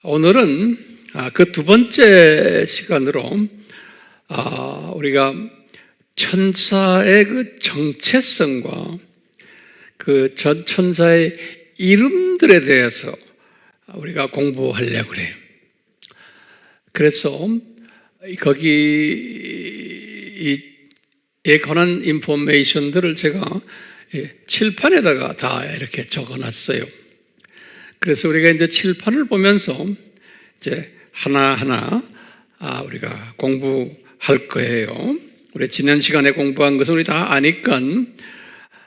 오늘은 그 두 번째 시간으로 우리가 천사의 그 정체성과 그 전 천사의 이름들에 대해서 우리가 공부하려고 그래요. 그래서 거기에 관한 인포메이션들을 제가 칠판에다가 다 이렇게 적어놨어요. 그래서 우리가 이제 칠판을 보면서 이제 하나하나 우리가 공부할 거예요. 우리 지난 시간에 공부한 것은 우리 다 아니까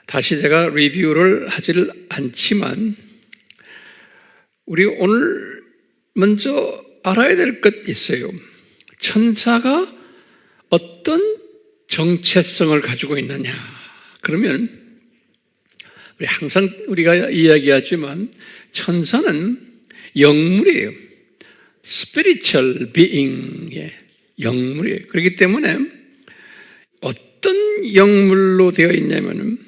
다시 제가 리뷰를 하지를 않지만 우리 오늘 먼저 알아야 될 것 있어요. 천사가 어떤 정체성을 가지고 있느냐. 그러면 우리 항상 우리가 이야기하지만 천사는 영물이에요. spiritual being의 영물이에요. 그렇기 때문에 어떤 영물로 되어 있냐면은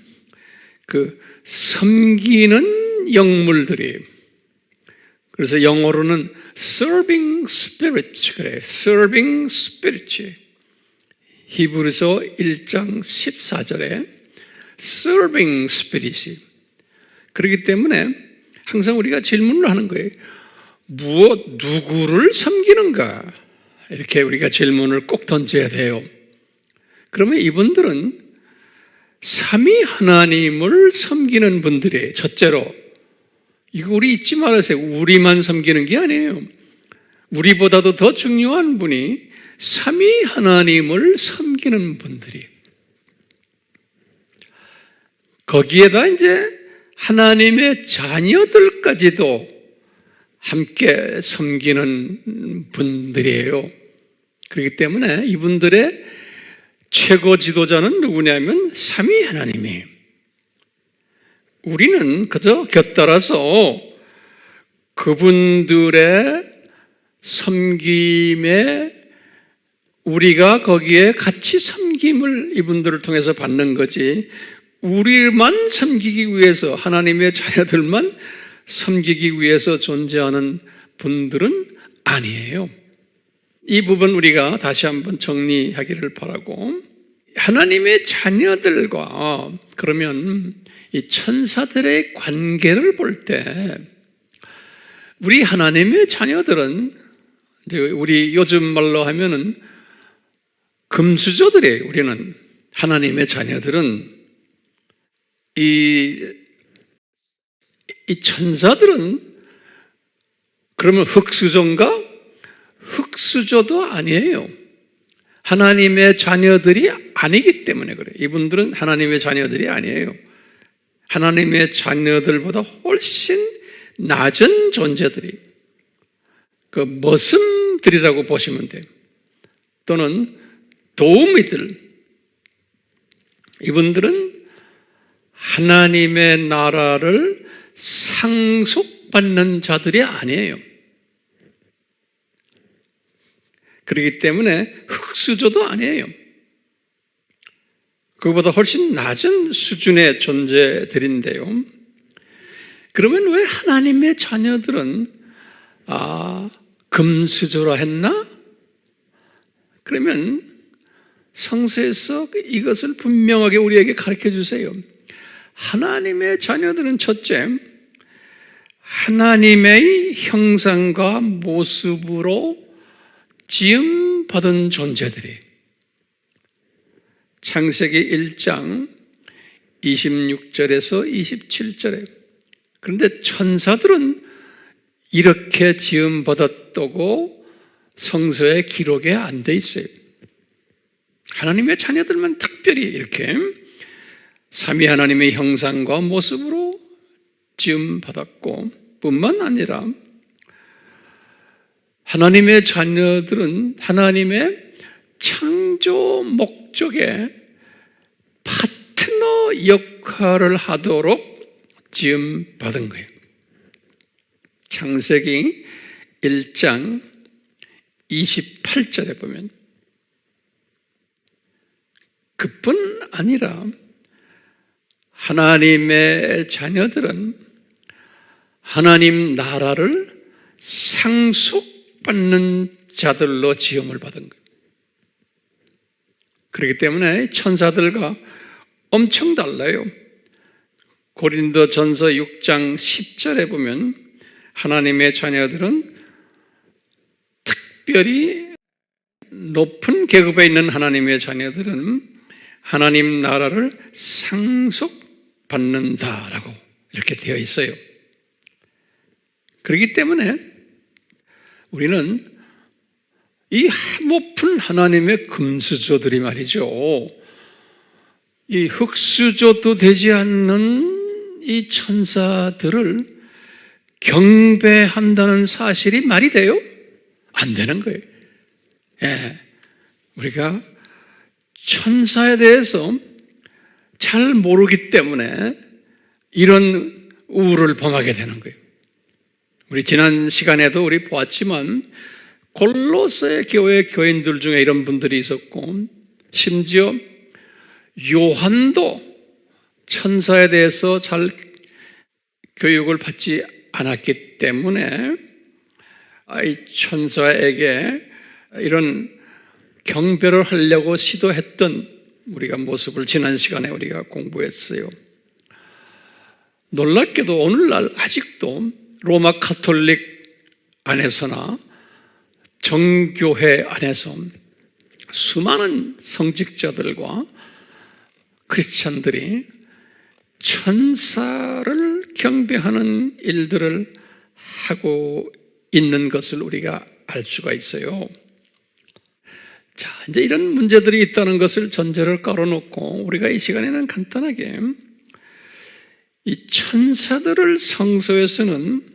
그 섬기는 영물들이에요. 그래서 영어로는 serving spirit 그래요. serving spirit. 히브리서 1장 14절에 serving spirit이. 그렇기 때문에 항상 우리가 질문을 하는 거예요. 누구를 섬기는가? 이렇게 우리가 질문을 꼭 던져야 돼요. 그러면 이분들은 삼위 하나님을 섬기는 분들이에요. 첫째로 이거 우리 잊지 말으세요. 우리만 섬기는 게 아니에요. 우리보다도 더 중요한 분이 삼위 하나님을 섬기는 분들이에요. 거기에다 이제 하나님의 자녀들까지도 함께 섬기는 분들이에요. 그렇기 때문에 이분들의 최고 지도자는 누구냐면 삼위 하나님이에요. 우리는 그저 곁따라서 그분들의 섬김에 우리가 거기에 같이 섬김을 이분들을 통해서 받는 거지, 우리만 섬기기 위해서, 하나님의 자녀들만 섬기기 위해서 존재하는 분들은 아니에요. 이 부분 우리가 다시 한번 정리하기를 바라고, 하나님의 자녀들과 그러면 이 천사들의 관계를 볼 때 우리 하나님의 자녀들은 이제 우리 요즘 말로 하면은 금수저들이에요. 우리는 하나님의 자녀들은 이 천사들은 그러면 흙수저인가? 흙수저도 아니에요. 하나님의 자녀들이 아니기 때문에 그래요. 이분들은 하나님의 자녀들이 아니에요. 하나님의 자녀들보다 훨씬 낮은 존재들이, 그 머슴들이라고 보시면 돼요. 또는 도우미들. 이분들은 하나님의 나라를 상속받는 자들이 아니에요. 그렇기 때문에 흙수저도 아니에요. 그보다 훨씬 낮은 수준의 존재들인데요. 그러면 왜 하나님의 자녀들은 금수저라 했나? 그러면 성서에서 이것을 분명하게 우리에게 가르쳐 주세요. 하나님의 자녀들은 첫째, 하나님의 형상과 모습으로 지음받은 존재들이. 창세기 1장 26절에서 27절에. 그런데 천사들은 이렇게 지음받았다고 성서에 기록이 안 돼 있어요. 하나님의 자녀들만 특별히 이렇게 삼위 하나님의 형상과 모습으로 지음받았고, 뿐만 아니라 하나님의 자녀들은 하나님의 창조 목적에 파트너 역할을 하도록 지음받은 거예요. 창세기 1장 28절에 보면 그뿐 아니라 하나님의 자녀들은 하나님 나라를 상속받는 자들로 지음을 받은 거예요. 그렇기 때문에 천사들과 엄청 달라요. 고린도전서 6장 10절에 보면 하나님의 자녀들은 특별히 높은 계급에 있는 하나님의 자녀들은 하나님 나라를 상속받는다라고 이렇게 되어 있어요. 그렇기 때문에 우리는 이 높은 하나님의 금수저들이 말이죠, 이 흙수저도 되지 않는 이 천사들을 경배한다는 사실이 말이 돼요? 안 되는 거예요. 예, 우리가 천사에 대해서 잘 모르기 때문에 이런 우울을 범하게 되는 거예요. 우리 지난 시간에도 우리 보았지만 골로새 교회 교인들 중에 이런 분들이 있었고, 심지어 요한도 천사에 대해서 잘 교육을 받지 않았기 때문에 이 천사에게 이런 경배를 하려고 시도했던 우리가 모습을 지난 시간에 우리가 공부했어요. 놀랍게도 오늘날 아직도 로마 가톨릭 안에서나 정교회 안에서 수많은 성직자들과 크리스찬들이 천사를 경배하는 일들을 하고 있는 것을 우리가 알 수가 있어요. 자, 이제 이런 문제들이 있다는 것을 전제를 깔아놓고 우리가 이 시간에는 간단하게 이 천사들을 성서에서는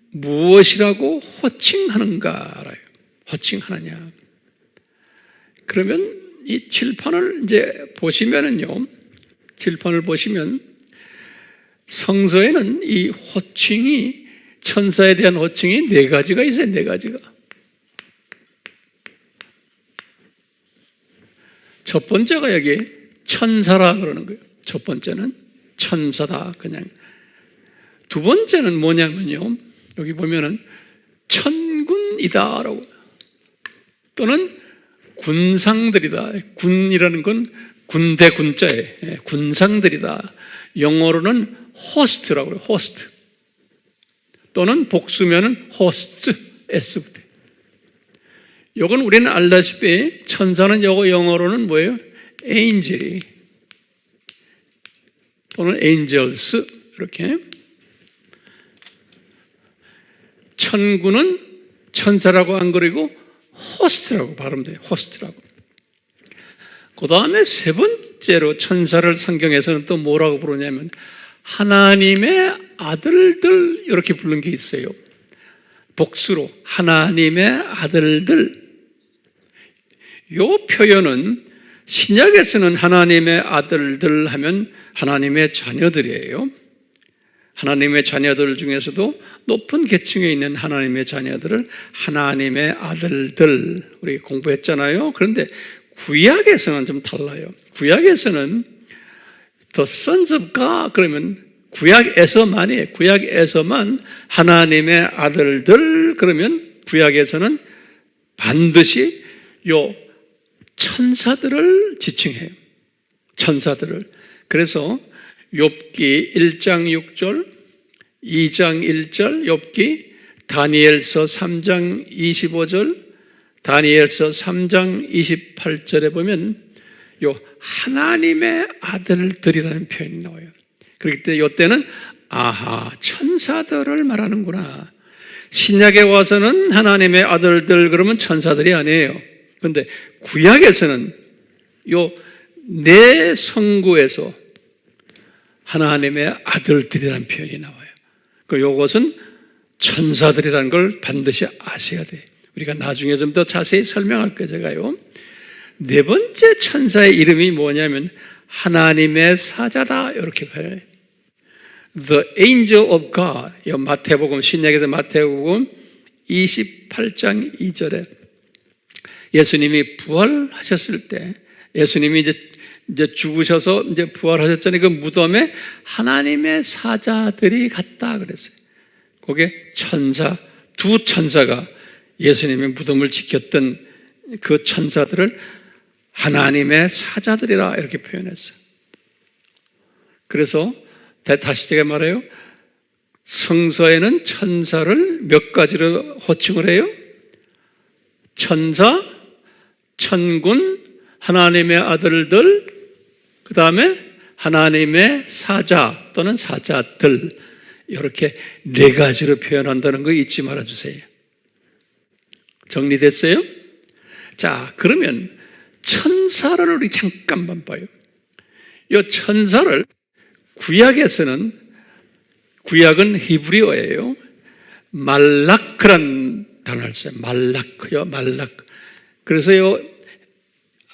무엇이라고 호칭하는가 알아요. 호칭하느냐. 그러면 이 칠판을 이제 보시면은요, 칠판을 보시면 성서에는 이 호칭이, 천사에 대한 호칭이 4가지가 있어요. 4가지가. 첫 번째가 여기 천사라 그러는 거예요. 첫 번째는 천사다, 그냥. 두 번째는 뭐냐면요, 여기 보면은 천군이다라고, 또는 군상들이다. 군이라는 건 군대 군자예요. 군상들이다. 영어로는 호스트라고 그래요. 호스트. 또는 복수면은 호스트, S부터. 요건 우리는 알다시피 천사는 영어로는 뭐예요? 에인젤이, 또는 에인젤스, 이렇게. 천군은 천사라고 안 그리고 호스트라고 발음돼요. 호스트라고. 그 다음에 세 번째로 천사를 성경에서는 또 뭐라고 부르냐면 하나님의 아들들, 이렇게 부른 게 있어요. 복수로 하나님의 아들들. 이 표현은 신약에서는 하나님의 아들들 하면 하나님의 자녀들이에요. 하나님의 자녀들 중에서도 높은 계층에 있는 하나님의 자녀들을 하나님의 아들들, 우리 공부했잖아요. 그런데 구약에서는 좀 달라요. 구약에서는 The Sons of God 그러면 구약에서만 하나님의 아들들 그러면 구약에서는 반드시 요 천사들을 지칭해요. 천사들을. 그래서 욥기 1장 6절, 2장 1절 욥기, 다니엘서 3장 25절, 다니엘서 3장 28절에 보면 요 하나님의 아들들이라는 표현이 나와요. 그렇기 때문에 이때는 아하, 천사들을 말하는구나. 신약에 와서는 하나님의 아들들 그러면 천사들이 아니에요. 그런데 구약에서는 요 내 성구에서 하나님의 아들들이라는 표현이 나와요. 요것은 천사들이라는 걸 반드시 아셔야 돼요. 우리가 나중에 좀 더 자세히 설명할 거예요, 제가요. 네 번째 천사의 이름이 뭐냐면 하나님의 사자다, 이렇게 봐요. The angel of God. 마태복음, 신약에서 마태복음 28장 2절에 예수님이 부활하셨을 때, 예수님이 이제 죽으셔서 이제 부활하셨잖아요. 그 무덤에 하나님의 사자들이 갔다 그랬어요. 그게 천사 두 천사가 예수님의 무덤을 지켰던 그 천사들을 하나님의 사자들이라 이렇게 표현했어요. 그래서 다시 제가 말해요. 성서에는 천사를 몇 가지로 호칭을 해요? 천사, 천군, 하나님의 아들들, 그 다음에 하나님의 사자 또는 사자들, 이렇게 네 가지로 표현한다는 거 잊지 말아주세요. 정리됐어요? 자, 그러면 천사를 우리 잠깐만 봐요. 이 천사를 구약은 히브리어예요. 말라크란 단어를 써요. 말라크요, 말라크. 그래서요,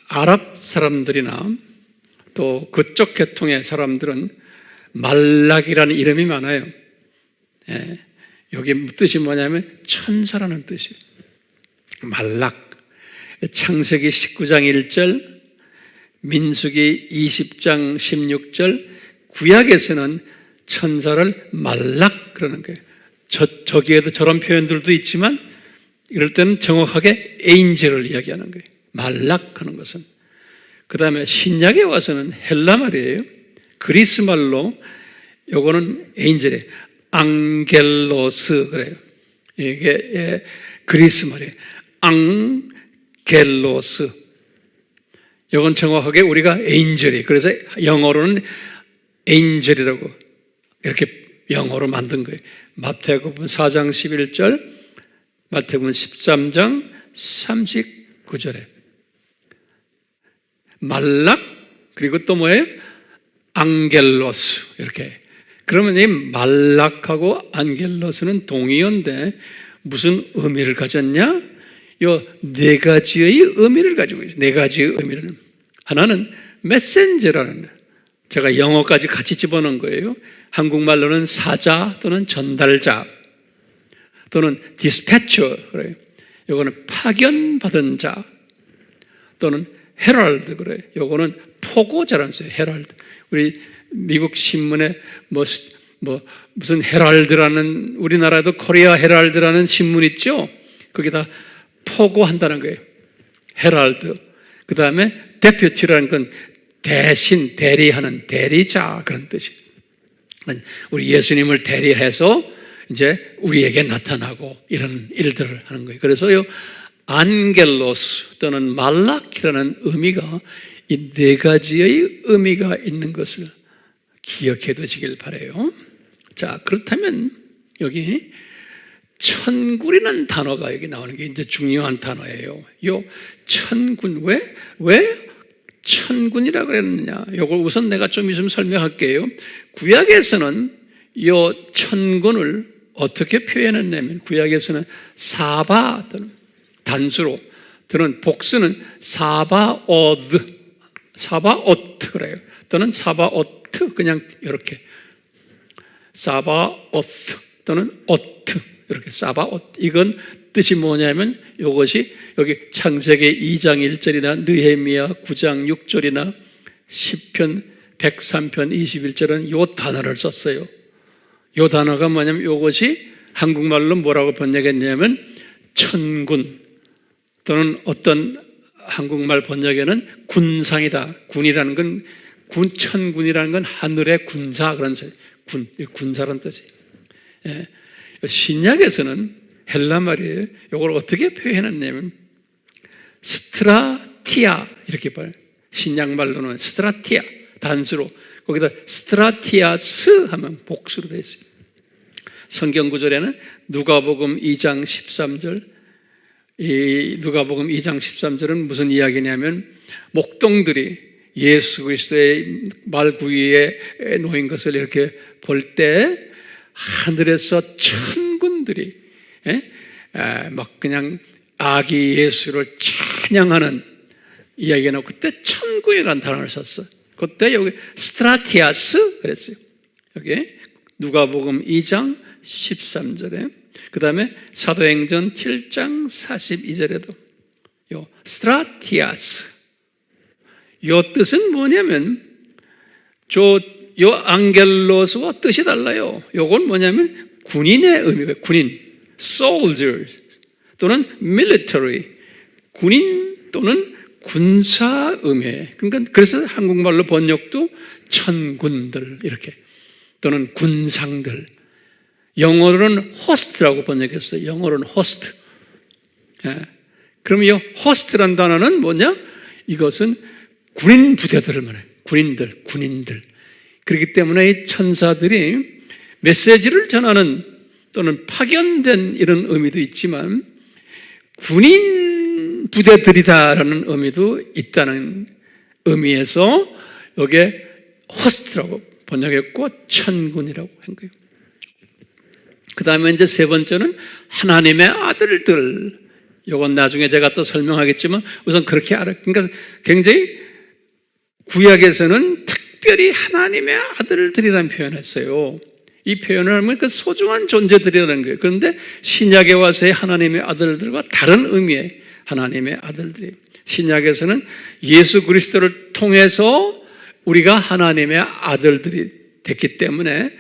아랍 사람들이나 또 그쪽 계통의 사람들은 말락이라는 이름이 많아요. 예, 여기 뜻이 뭐냐면 천사라는 뜻이에요. 말락. 창세기 19장 1절, 민수기 20장 16절, 구약에서는 천사를 말락 그러는 거예요. 저기에도 저런 표현들도 있지만 이럴 때는 정확하게 에인젤을 이야기하는 거예요. 말락 하는 것은. 그 다음에 신약에 와서는 헬라 말이에요. 그리스 말로 요거는 에인젤이에요. 앙겔로스 그래요. 이게 그리스 말이에요. 앙겔로스. 요건 정확하게 우리가 에인젤이, 그래서 영어로는 에인젤이라고 이렇게 영어로 만든 거예요. 마태복음 4장 11절, 마태복음 13장 39절에 말락, 그리고 또 뭐예요? 앙겔로스. 이렇게. 그러면 이 말락하고 앙겔로스는 동의어인데 무슨 의미를 가졌냐? 요 네 가지의 의미를 가지고 있어요. 네 가지의 의미를. 하나는 메신저라는, 제가 영어까지 같이 집어넣은 거예요. 한국말로는 사자 또는 전달자 또는 디스패처 그래요. 요거는 파견받은 자 또는 헤럴드 그래요. 요거는 포고자라는 뜻이에요. 헤럴드. 우리 미국 신문에 무슨 헤럴드라는, 우리나라도 코리아 헤럴드라는 신문 있죠? 거기다 포고한다는 거예요. 헤럴드. 그 다음에 데퓨티라는 건 대신, 대리하는 대리자 그런 뜻이에요. 우리 예수님을 대리해서 이제 우리에게 나타나고 이런 일들을 하는 거예요. 그래서요, 안겔로스 또는 말락이라는 의미가 이 네 가지의 의미가 있는 것을 기억해 두시길 바라요. 자, 그렇다면 여기 천군이라는 단어가 여기 나오는 게 이제 중요한 단어예요. 요 천군, 왜 천군이라고 그랬느냐? 이걸 우선 내가 좀 있으면 설명할게요. 구약에서는 요 천군을 어떻게 표현했냐면, 구약에서는 사바 또는 단수로 또는 복수는 사바오드 그래요. 또는 사바오트, 그냥 이렇게 사바오트 또는 오트, 이렇게 사바오트. 이건 뜻이 뭐냐면 이것이 여기 창세기 2장 1절이나 느헤미야 9장 6절이나 시편 103편 21절은 요 단어를 썼어요. 요 단어가 뭐냐면 이것이 한국말로 뭐라고 번역했냐면 천군 또는 어떤 한국말 번역에는 군상이다. 군이라는 건 천군이라는 건 하늘의 군사 그런 소리. 군사라는 뜻이에요. 예. 신약에서는 헬라 말이에요. 이걸 어떻게 표현했냐면 스트라티아 이렇게 봐요. 신약 말로는 스트라티아 단수로, 거기다 스트라티아스 하면 복수로 되어 있어요. 성경 구절에는 누가복음 2장 13절, 이 누가복음 2장 13절은 무슨 이야기냐면 목동들이 예수 그리스도의 말구이에 놓인 것을 이렇게 볼 때 하늘에서 천군들이 막 그냥 아기 예수를 찬양하는 이야기가 나오고, 그때 천군이라는 단어를 썼어요. 그때 여기 스트라티아스 그랬어요. 여기 누가복음 2장 13절에, 그 다음에 사도행전 7장 42절에도 요 스트라티아스, 요 뜻은 뭐냐면 요 앙겔로스와 뜻이 달라요. 요건 뭐냐면 군인의 의미가, 군인, soldiers 또는 military, 군인 또는 군사음해. 그러니까 그래서 한국말로 번역도 천군들 이렇게 또는 군상들. 영어로는 host라고 번역했어요. 영어로는 host. 예. 그럼 이 host란 단어는 뭐냐? 이것은 군인 부대들을 말해요. 군인들. 그렇기 때문에 이 천사들이 메시지를 전하는 또는 파견된 이런 의미도 있지만 군인 부대들이다라는 의미도 있다는 의미에서 여기에 호스트라고 번역했고 천군이라고 한 거예요. 그 다음에 이제 세 번째는 하나님의 아들들. 이건 나중에 제가 또 설명하겠지만 우선 그렇게 알아요. 그러니까 굉장히 구약에서는 특별히 하나님의 아들들이라는 표현을 했어요. 이 표현을 하면 그 소중한 존재들이라는 거예요. 그런데 신약에 와서의 하나님의 아들들과 다른 의미의 하나님의 아들들이. 신약에서는 예수 그리스도를 통해서 우리가 하나님의 아들들이 됐기 때문에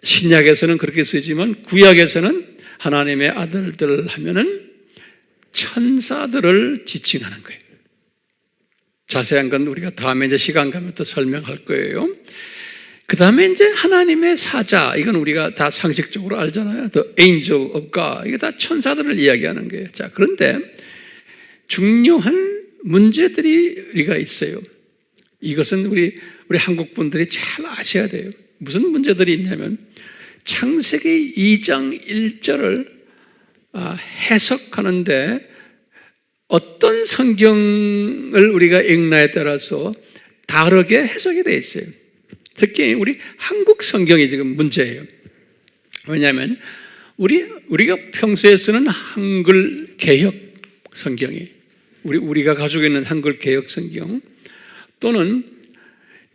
신약에서는 그렇게 쓰지만 구약에서는 하나님의 아들들 하면은 천사들을 지칭하는 거예요. 자세한 건 우리가 다음에 이제 시간 가면 또 설명할 거예요. 그 다음에 이제 하나님의 사자, 이건 우리가 다 상식적으로 알잖아요. The angel of God. 이게 다 천사들을 이야기하는 거예요. 자, 그런데 중요한 문제들이 우리가 있어요. 이것은 우리 한국 분들이 잘 아셔야 돼요. 무슨 문제들이 있냐면 창세기 2장 1절을 해석하는데 어떤 성경을 우리가 읽나에 따라서 다르게 해석이 되어 있어요. 특히 우리 한국 성경이 지금 문제예요. 왜냐하면 우리가 평소에 쓰는 한글 개역 성경이 우리가 가지고 있는 한글 개역 성경 또는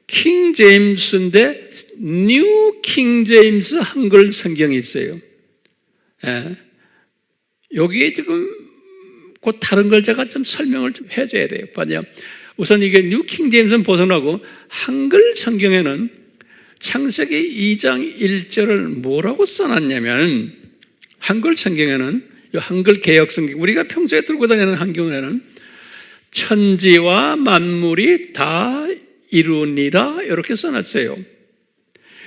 킹 제임스인데 뉴 킹 제임스 한글 성경이 있어요. 예. 여기에 지금 곧 다른 걸 제가 좀 설명을 좀 해줘야 돼요. 뭐냐? 우선 이게 뉴 킹 제임스는 벗어나고 한글 성경에는 창세기 2장 1절을 뭐라고 써놨냐면 한글 성경에는 이 한글 개역 성경 우리가 평소에 들고 다니는 한경에는 천지와 만물이 다 이루니라 이렇게 써놨어요.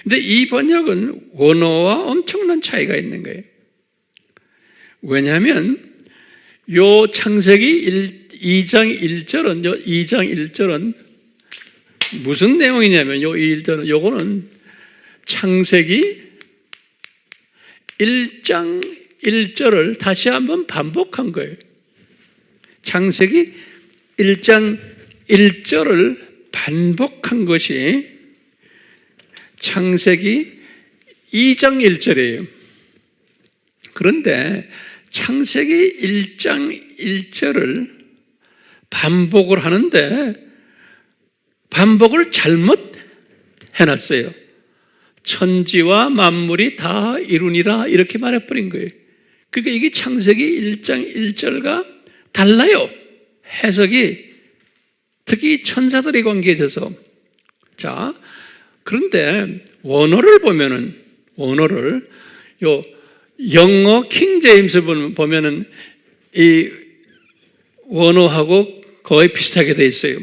근데 이 번역은 원어와 엄청난 차이가 있는 거예요. 왜냐하면 요 창세기 2장 1절은 무슨 내용이냐면 요 1절은 요거는 창세기 1장 1절을 다시 한번 반복한 거예요. 창세기 1장 1절을 반복한 것이 창세기 2장 1절이에요. 그런데 창세기 1장 1절을 반복을 하는데 반복을 잘못 해놨어요. 천지와 만물이 다 이루니라 이렇게 말해버린 거예요. 그러니까 이게 창세기 1장 1절과 달라요. 해석이 특히 천사들의 관계에 대해서. 자, 그런데 원어를 보면은 요 영어 킹 제임스 보면은 이 원어하고 거의 비슷하게 돼 있어요.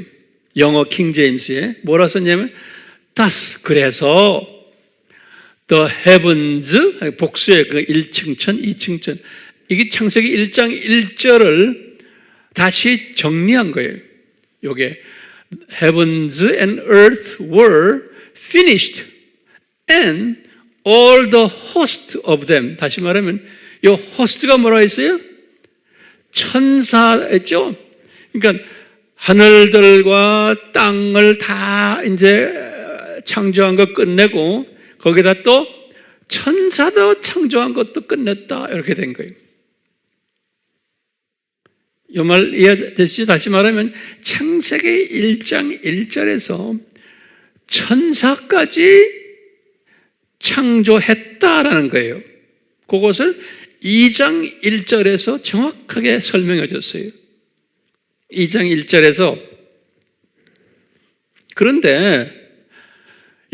영어 킹 제임스에 뭐라 썼냐면 thus 그래서 the heavens 복수의 그 1층천 2층천 이게 창세기 1장 1절을 다시 정리한 거예요. 요게 heavens and earth were finished and all the host of them. 다시 말하면 이 host가 뭐라 했어요? 천사였죠. 그러니까 하늘들과 땅을 다 이제 창조한 거 끝내고 거기다 또 천사도 창조한 것도 끝냈다 이렇게 된 거예요. 이 말 이해되시죠? 다시 말하면 창세기 1장 1절에서 천사까지 창조했다라는 거예요. 그것을 2장 1절에서 정확하게 설명해 줬어요. 2장 1절에서 그런데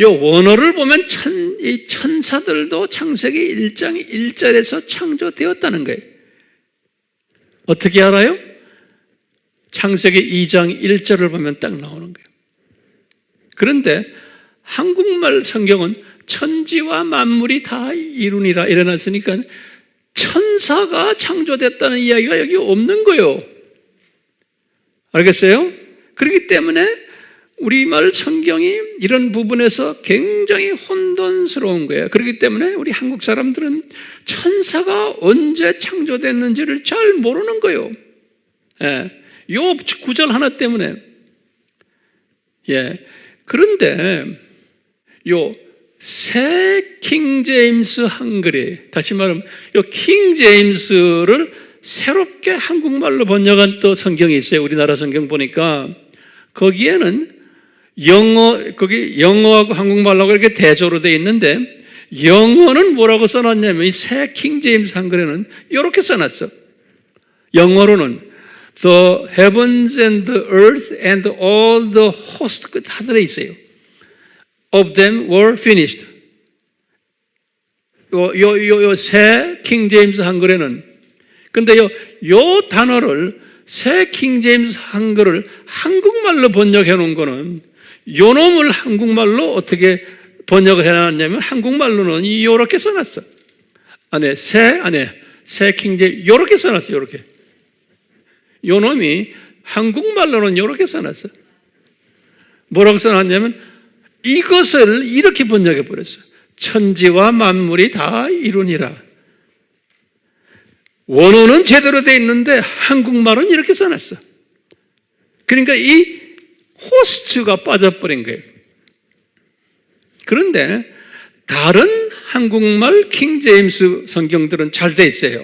원어를 보면 이 천사들도 창세기 1장 1절에서 창조되었다는 거예요. 어떻게 알아요? 창세기 2장 1절을 보면 딱 나오는 거예요. 그런데 한국말 성경은 천지와 만물이 다 이루니라 일어났으니까 천사가 창조됐다는 이야기가 여기 없는 거예요. 알겠어요? 그렇기 때문에 우리말 성경이 이런 부분에서 굉장히 혼돈스러운 거예요. 그렇기 때문에 우리 한국 사람들은 천사가 언제 창조됐는지를 잘 모르는 거예요. 요 구절 하나 때문에. 그런데 요 새 킹제임스 한글이, 다시 말하면 요 킹제임스를 새롭게 한국말로 번역한 또 성경이 있어요. 우리나라 성경 보니까 거기에는 거기 영어하고 한국말하고 이렇게 대조로 되어 있는데, 영어는 뭐라고 써놨냐면 이 새 킹제임스 한글에는 이렇게 써놨어. 영어로는 The heavens and the earth and all the host, 다 들어있어요. Of them were finished. 요 새 킹제임스 한글에는, 근데 요 단어를 새 킹제임스 한글을 한국말로 번역해 놓은 거는, 요 놈을 한국말로 어떻게 번역을 해 놨냐면 한국말로는 요렇게 써놨어. 새 킹제임스 요렇게 써놨어. 요렇게. 요 놈이 한국말로는 요렇게 써놨어. 뭐라고 써놨냐면 이것을 이렇게 번역해 버렸어. 천지와 만물이 다 이루니라. 원어는 제대로 되어 있는데 한국말은 이렇게 써놨어. 그러니까 이 호스트가 빠져버린 거예요. 그런데 다른 한국말 킹제임스 성경들은 잘 돼 있어요.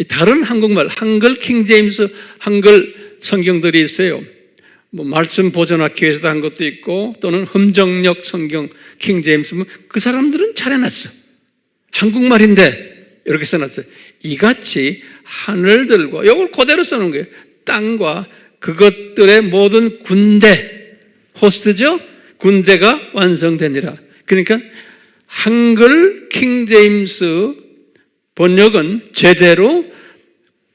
다른 한국말, 한글 킹제임스 한글 성경들이 있어요. 말씀 보존학교에서도 한 것도 있고, 또는 흠정역 성경 킹제임스, 그 사람들은 잘 해놨어. 한국말인데 이렇게 써놨어요. 이같이 하늘들과, 이걸 그대로 써놓은 거예요. 땅과 그것들의 모든 군대, 호스트죠? 군대가 완성되니라. 그러니까 한글 킹제임스 번역은 제대로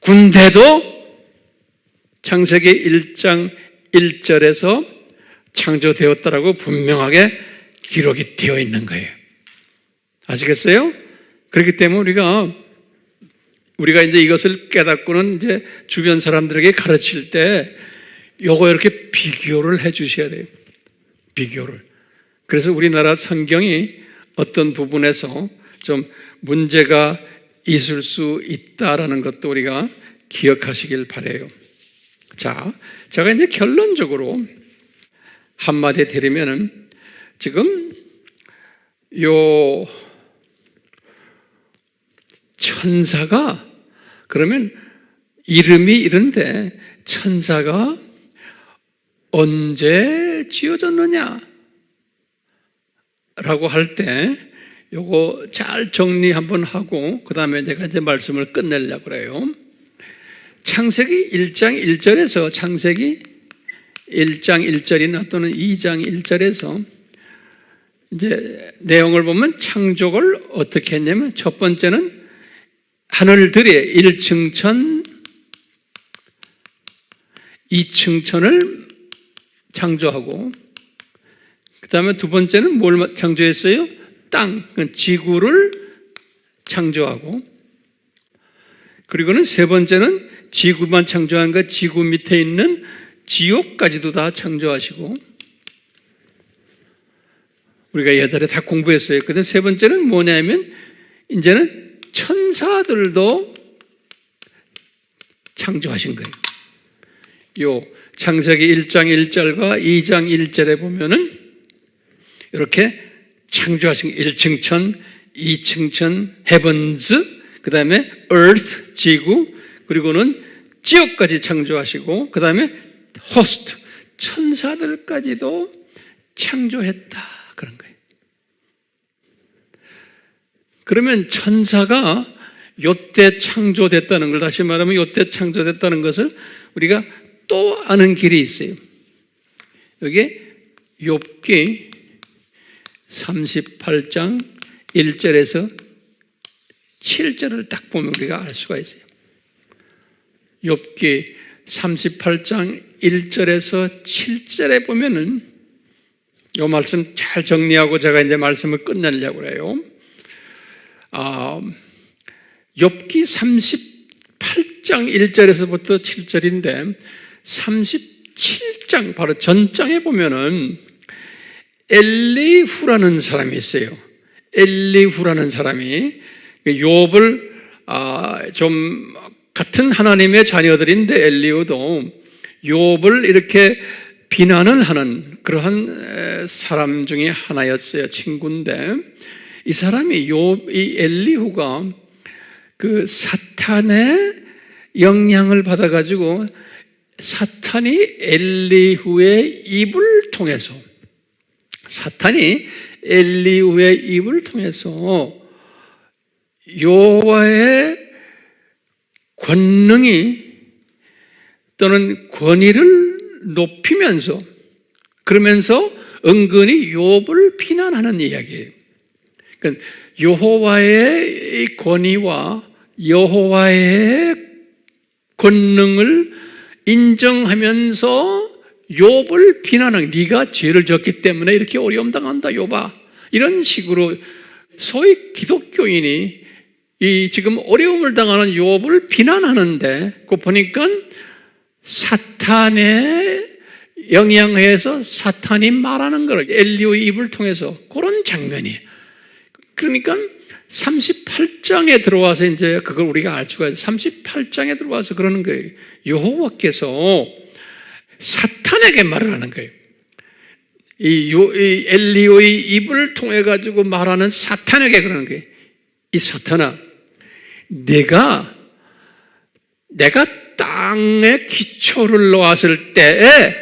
군대도 창세기 1장 1절에서 창조되었다라고 분명하게 기록이 되어 있는 거예요. 아시겠어요? 그렇기 때문에 우리가 이제 이것을 깨닫고는 이제 주변 사람들에게 가르칠 때 요거 이렇게 비교를 해 주셔야 돼요. 비교를. 그래서 우리나라 성경이 어떤 부분에서 좀 문제가 있을 수 있다라는 것도 우리가 기억하시길 바라요. 자, 제가 이제 결론적으로 한마디 드리면은, 지금 요 천사가, 그러면 이름이 이런데 천사가 언제 지어졌느냐 라고 할 때 요거 잘 정리 한번 하고 그 다음에 제가 이제 말씀을 끝내려고 그래요. 창세기 1장 1절에서 창세기 1장 1절이나 또는 2장 1절에서 이제 내용을 보면 창조를 어떻게 했냐면, 첫 번째는 하늘들의 1층천, 2층천을 창조하고, 그 다음에 두 번째는 뭘 창조했어요? 땅, 지구를 창조하고, 그리고는 세 번째는 지구만 창조한 것, 지구 밑에 있는 지옥까지도 다 창조하시고, 우리가 예전에 다 공부했어요. 그런데 세 번째는 뭐냐면 이제는 천사들도 창조하신 거예요. 요 창세기 1장 1절과 2장 1절에 보면은 이렇게 창조하신 1층천, 2층천, 헤븐즈, 그 다음에 earth, 지구, 그리고는 지옥까지 창조하시고, 그 다음에 호스트, 천사들까지도 창조했다, 그런 거예요. 그러면 천사가 요때 창조됐다는 걸, 다시 말하면 요때 창조됐다는 것을 우리가 또 아는 길이 있어요. 여기에 욥기 38장 1절에서 7절을 딱 보면 우리가 알 수가 있어요. 욥기 38장 1절에서 7절에 보면은 이 말씀 잘 정리하고 제가 이제 말씀을 끝내려고 그래요. 욥기 38장 1절에서부터 7절인데 37장 바로 전장에 보면은 엘리후라는 사람이 있어요. 엘리후라는 사람이 욥을 좀 같은 하나님의 자녀들인데 엘리후도 욥을 이렇게 비난을 하는 그러한 사람 중에 하나였어요. 친구인데 이 사람이 이 엘리후가 그 사탄의 영향을 받아가지고 사탄이 엘리후의 입을 통해서 여호와의 권능이 또는 권위를 높이면서 그러면서 은근히 욥을 비난하는 이야기예요. 그러니까 여호와의 권위와 여호와의 권능을 인정하면서 욥을 비난하는, 네가 죄를 졌기 때문에 이렇게 어려움 당한다 욥아, 이런 식으로 소위 기독교인이 이 지금 어려움을 당하는 욥을 비난하는데 그 보니까 사탄의 영향에서 사탄이 말하는 걸 엘리후의 입을 통해서 그런 장면이에요. 그러니까 38장에 들어와서 이제 그걸 우리가 알 수가 있어요. 38장에 들어와서 그러는 거예요. 여호와께서 사탄에게 말을 하는 거예요. 이 엘리후의 입을 통해 가지고 말하는 사탄에게 그러는 거예요. 이 사탄아, 내가 땅에 기초를 놓았을 때에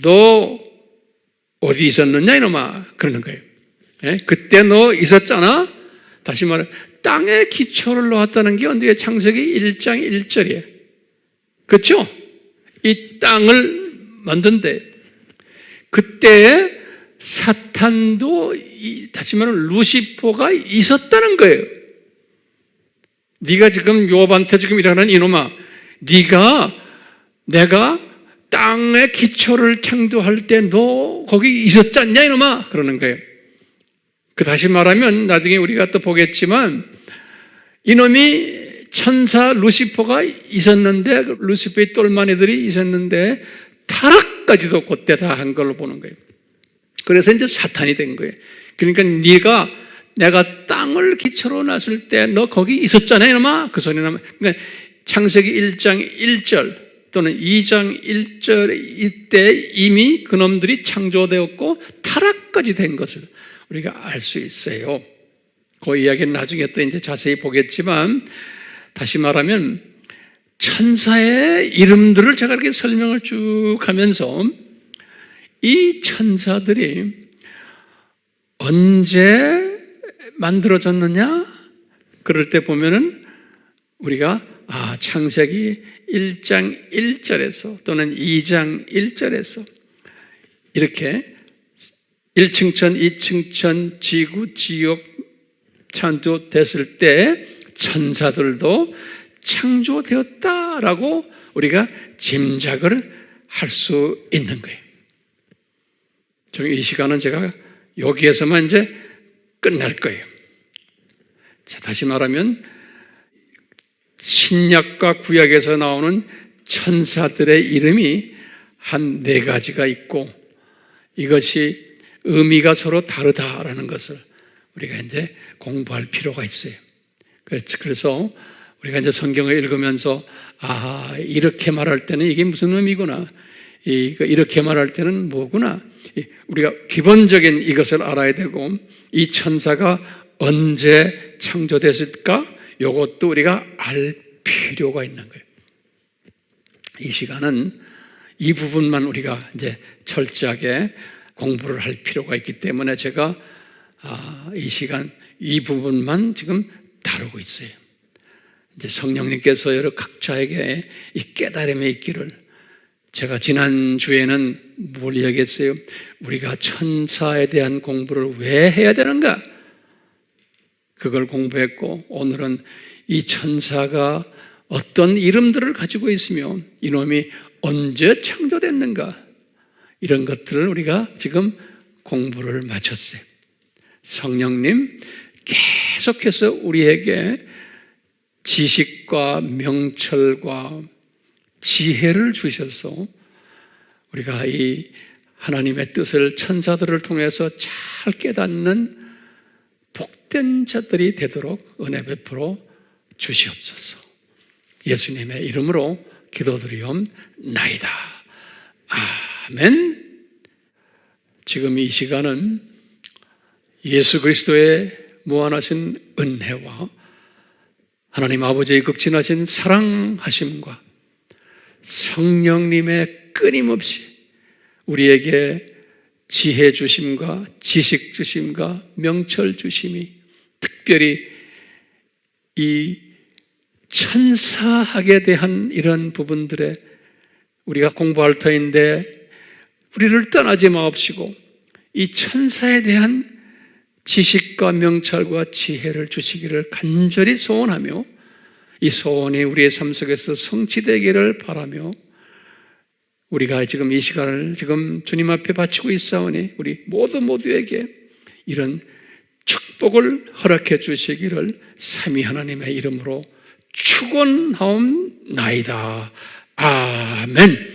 너 어디 있었느냐 이놈아, 그러는 거예요. 예? 그때 너 있었잖아. 다시 말해, 땅에 기초를 놓았다는 게 언제? 창세기 1장 1절이에요. 그렇죠? 이 땅을 만든데 그때에 사탄도 다시 말하면 루시퍼가 있었다는 거예요. 네가 지금 욥한테 지금 이러는 이놈아, 내가 땅의 기초를 창조할 때 너 거기 있었지 않냐 이놈아, 그러는 거예요. 그 다시 말하면 나중에 우리가 또 보겠지만 이놈이 천사 루시퍼가 있었는데 루시퍼의 똘마니들이 있었는데 타락까지도 그때 다 한 걸로 보는 거예요. 그래서 이제 사탄이 된 거예요. 그러니까 내가 땅을 기초로 놨을 때 너 거기 있었잖아요 이놈아, 그 소리 나면. 그러니까 창세기 1장 1절 또는 2장 1절 이때 이미 그놈들이 창조되었고 타락까지 된 것을 우리가 알 수 있어요. 그 이야기는 나중에 또 이제 자세히 보겠지만, 다시 말하면 천사의 이름들을 제가 이렇게 설명을 쭉 하면서 이 천사들이 언제 만들어졌느냐? 그럴 때 보면은 우리가 창세기 1장 1절에서 또는 2장 1절에서 이렇게 1층천, 2층천, 지구, 지옥 창조됐을 때 천사들도 창조되었다라고 우리가 짐작을 할 수 있는 거예요. 이 시간은 제가 여기에서만 이제 끝날 거예요. 자, 다시 말하면 신약과 구약에서 나오는 천사들의 이름이 한 4가지가 있고 이것이 의미가 서로 다르다라는 것을 우리가 이제 공부할 필요가 있어요. 그래서 우리가 이제 성경을 읽으면서 이렇게 말할 때는 이게 무슨 의미구나, 이렇게 말할 때는 뭐구나, 우리가 기본적인 이것을 알아야 되고 이 천사가 언제 창조됐을까? 이것도 우리가 알 필요가 있는 거예요. 이 시간은 이 부분만 우리가 이제 철저하게 공부를 할 필요가 있기 때문에 제가 이 시간 이 부분만 지금 다루고 있어요. 이제 성령님께서 여러 각자에게 이 깨달음이 있기를 제가 지난주에는 뭘 이야기했어요? 우리가 천사에 대한 공부를 왜 해야 되는가? 그걸 공부했고, 오늘은 이 천사가 어떤 이름들을 가지고 있으며 이놈이 언제 창조됐는가? 이런 것들을 우리가 지금 공부를 마쳤어요. 성령님 계속해서 우리에게 지식과 명철과 지혜를 주셔서 우리가 이 하나님의 뜻을 천사들을 통해서 잘 깨닫는 복된 자들이 되도록 은혜 베풀어 주시옵소서. 예수님의 이름으로 기도드리옵나이다. 아멘. 지금 이 시간은 예수 그리스도의 무한하신 은혜와 하나님 아버지의 극진하신 사랑하심과 성령님의 끊임없이 우리에게 지혜 주심과 지식 주심과 명철 주심이 특별히 이 천사학에 대한 이런 부분들에 우리가 공부할 터인데 우리를 떠나지 마옵시고 이 천사에 대한 지식과 명철과 지혜를 주시기를 간절히 소원하며 이 소원이 우리의 삶 속에서 성취되기를 바라며 우리가 지금 이 시간을 지금 주님 앞에 바치고 있사오니 우리 모두에게 이런 축복을 허락해 주시기를 삼위 하나님의 이름으로 축원하옵나이다. 아멘.